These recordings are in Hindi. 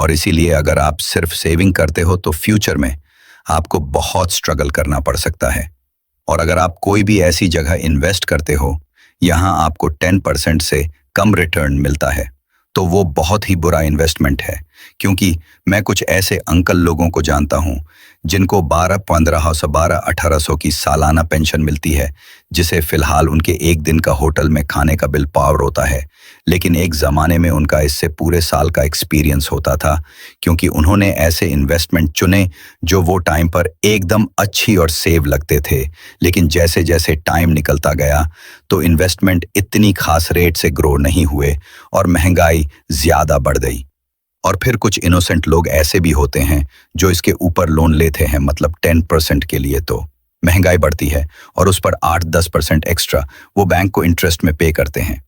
और इसीलिए अगर आप सिर्फ सेविंग करते हो तो फ्यूचर में आपको बहुत स्ट्रगल करना पड़ सकता है। और अगर आप कोई भी ऐसी जगह इन्वेस्ट करते हो यहाँ आपको 10% से कम रिटर्न मिलता है तो वो बहुत ही बुरा इन्वेस्टमेंट है। क्योंकि मैं कुछ ऐसे अंकल लोगों को जानता हूँ जिनको 12-1500 12-1800 की सालाना पेंशन मिलती है, जिसे फिलहाल उनके एक दिन का होटल में खाने का बिल पावर होता है। लेकिन एक ज़माने में उनका इससे पूरे साल का एक्सपीरियंस होता था, क्योंकि उन्होंने ऐसे इन्वेस्टमेंट चुने जो वो टाइम पर एकदम अच्छी और सेव लगते थे। लेकिन जैसे जैसे टाइम निकलता गया तो इन्वेस्टमेंट इतनी खास रेट से ग्रो नहीं हुए और महंगाई ज़्यादा बढ़ गई। और फिर कुछ इनोसेंट लोग ऐसे भी होते हैं जो इसके ऊपर लोन लेते हैं, मतलब 10% के लिए तो महंगाई बढ़ती है और उस पर 8-10% एक्स्ट्रा वो बैंक को इंटरेस्ट में पे करते हैं।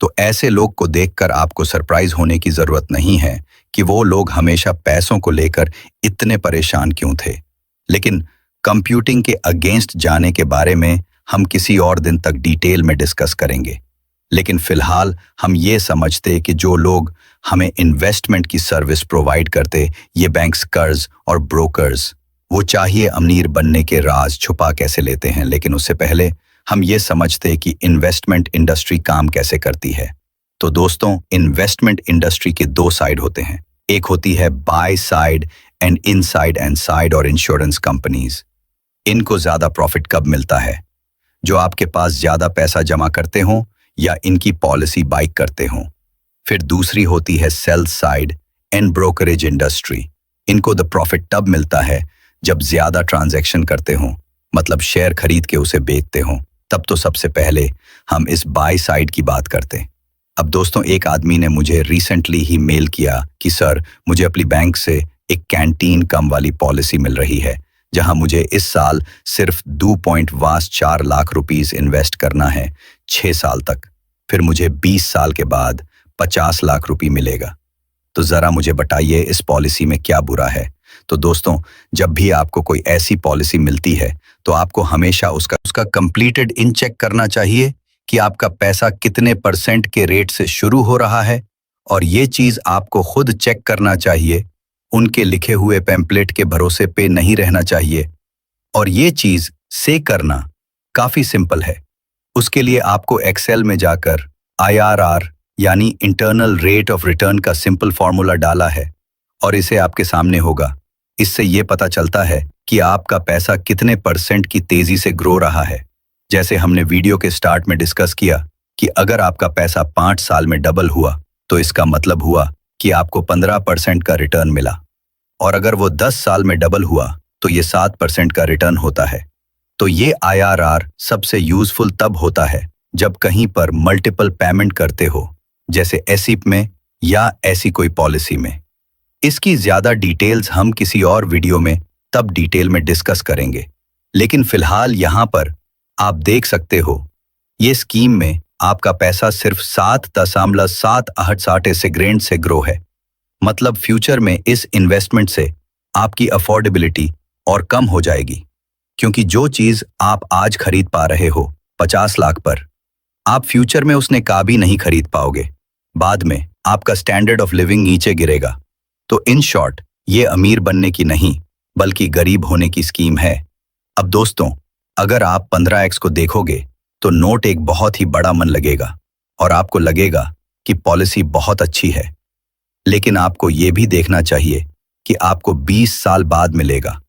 तो ऐसे लोग को देखकर आपको सरप्राइज होने की जरूरत नहीं है कि वो लोग हमेशा पैसों को लेकर इतने परेशान क्यों थे। लेकिन कंप्यूटिंग के अगेंस्ट जाने के बारे में हम किसी और दिन तक डिटेल में डिस्कस करेंगे। लेकिन फिलहाल हम ये समझते कि जो लोग हमें इन्वेस्टमेंट की सर्विस प्रोवाइड करते, ये बैंक्स, कर्ज और ब्रोकर्स, वो चाहिए अमीर बनने के राज छुपा कैसे लेते हैं। लेकिन उससे पहले हम ये समझते कि इन्वेस्टमेंट इंडस्ट्री काम कैसे करती है। तो दोस्तों, इन्वेस्टमेंट इंडस्ट्री के दो साइड होते हैं। एक होती है by side and inside and side और इंश्योरेंस कंपनीज। इनको ज्यादा प्रॉफिट कब मिलता है? जो आपके पास ज्यादा पैसा जमा करते हो या इनकी पॉलिसी बाय करते हो। फिर दूसरी होती है sell side and brokerage industry. इनको द प्रॉफिट तब मिलता है जब ज्यादा ट्रांजैक्शन करते हो, मतलब शेयर खरीद के उसे बेचते हो। तब तो सबसे पहले हम इस बाय साइड की बात करते। अब दोस्तों, एक आदमी ने मुझे रिसेंटली ही मेल किया कि सर, मुझे अपनी बैंक से एक कैंटीन कम वाली पॉलिसी मिल रही है, जहां मुझे इस साल सिर्फ 2.4 लाख रुपीस इन्वेस्ट करना है 6 साल तक। फिर मुझे 20 साल के बाद 50 लाख रुपए मिलेगा। तो जरा मुझे बताइए इस पॉलिसी में क्या बुरा है? तो दोस्तों, जब भी आपको कोई ऐसी पॉलिसी मिलती है तो आपको हमेशा उसका कंप्लीटेड इन चेक करना चाहिए कि आपका पैसा कितने % के रेट से शुरू हो रहा है। और ये चीज आपको खुद चेक करना चाहिए, उनके लिखे हुए पैम्पलेट के भरोसे पे नहीं रहना चाहिए। और ये चीज से करना काफी सिंपल है। उसके लिए आपको एक्सेल में जाकर IRR यानी इंटरनल रेट ऑफ रिटर्न का सिंपल फॉर्मूला डाला है और इसे आपके सामने होगा। इससे ये पता चलता है कि आपका पैसा कितने % की तेजी से ग्रो रहा है। जैसे हमने वीडियो के स्टार्ट में डिस्कस किया कि अगर आपका पैसा 5 साल में डबल हुआ तो इसका मतलब हुआ कि आपको 15% का रिटर्न मिला। और अगर वो 10 साल में डबल हुआ तो ये 7% का रिटर्न होता है। तो ये IRR सबसे यूजफुल तब होता है जब कहीं पर मल्टीपल पेमेंट करते हो, जैसे एसिप में या ऐसी कोई पॉलिसी में। इसकी ज्यादा डिटेल्स हम किसी और वीडियो में तब डिटेल में डिस्कस करेंगे। लेकिन फिलहाल यहाँ पर आप देख सकते हो, ये स्कीम में आपका पैसा सिर्फ 7.788 सेकंड से ग्रो है। मतलब फ्यूचर में इस इन्वेस्टमेंट से आपकी अफोर्डेबिलिटी और कम हो जाएगी, क्योंकि जो चीज आप आज खरीद पा रहे हो 50 लाख पर, आप फ्यूचर में उसने का भी नहीं खरीद पाओगे। बाद में आपका स्टैंडर्ड ऑफ लिविंग नीचे गिरेगा। तो इन शॉर्ट, ये अमीर बनने की नहीं बल्कि गरीब होने की स्कीम है। अब दोस्तों, अगर आप 15x को देखोगे तो नोट एक बहुत ही बड़ा मन लगेगा और आपको लगेगा कि पॉलिसी बहुत अच्छी है। लेकिन आपको ये भी देखना चाहिए कि आपको 20 साल बाद मिलेगा।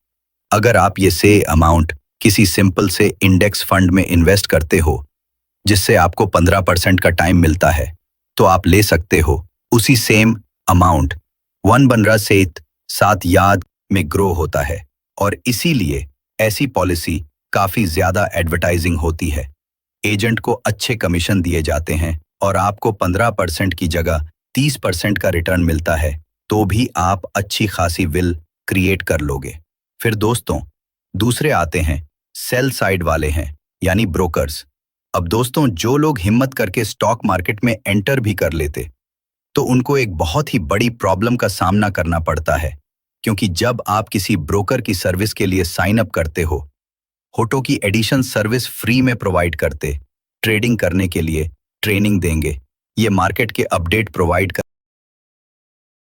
अगर आप ये से अमाउंट किसी सिंपल से इंडेक्स फंड में इन्वेस्ट करते हो जिससे आपको 15% का टाइम मिलता है, तो आप ले सकते हो उसी सेम अमाउंट 1 से 7 याद में ग्रो होता है। और इसीलिए ऐसी पॉलिसी काफी ज्यादा एडवर्टाइजिंग होती है। एजेंट को अच्छे कमीशन दिए जाते हैं और आपको 15% की जगह 30% का रिटर्न मिलता है, तो भी आप अच्छी खासी विल क्रिएट कर लोगे। फिर दोस्तों, दूसरे आते हैं सेल साइड वाले हैं, यानी ब्रोकर्स। अब दोस्तों, जो लोग हिम्मत करके स्टॉक मार्केट में एंटर भी कर लेते तो उनको एक बहुत ही बड़ी प्रॉब्लम का सामना करना पड़ता है, क्योंकि जब आप किसी ब्रोकर की सर्विस के लिए साइन अप करते हो, होटो की एडिशन सर्विस फ्री में प्रोवाइड करते, ट्रेडिंग करने के लिए ट्रेनिंग देंगे, ये मार्केट के अपडेट प्रोवाइड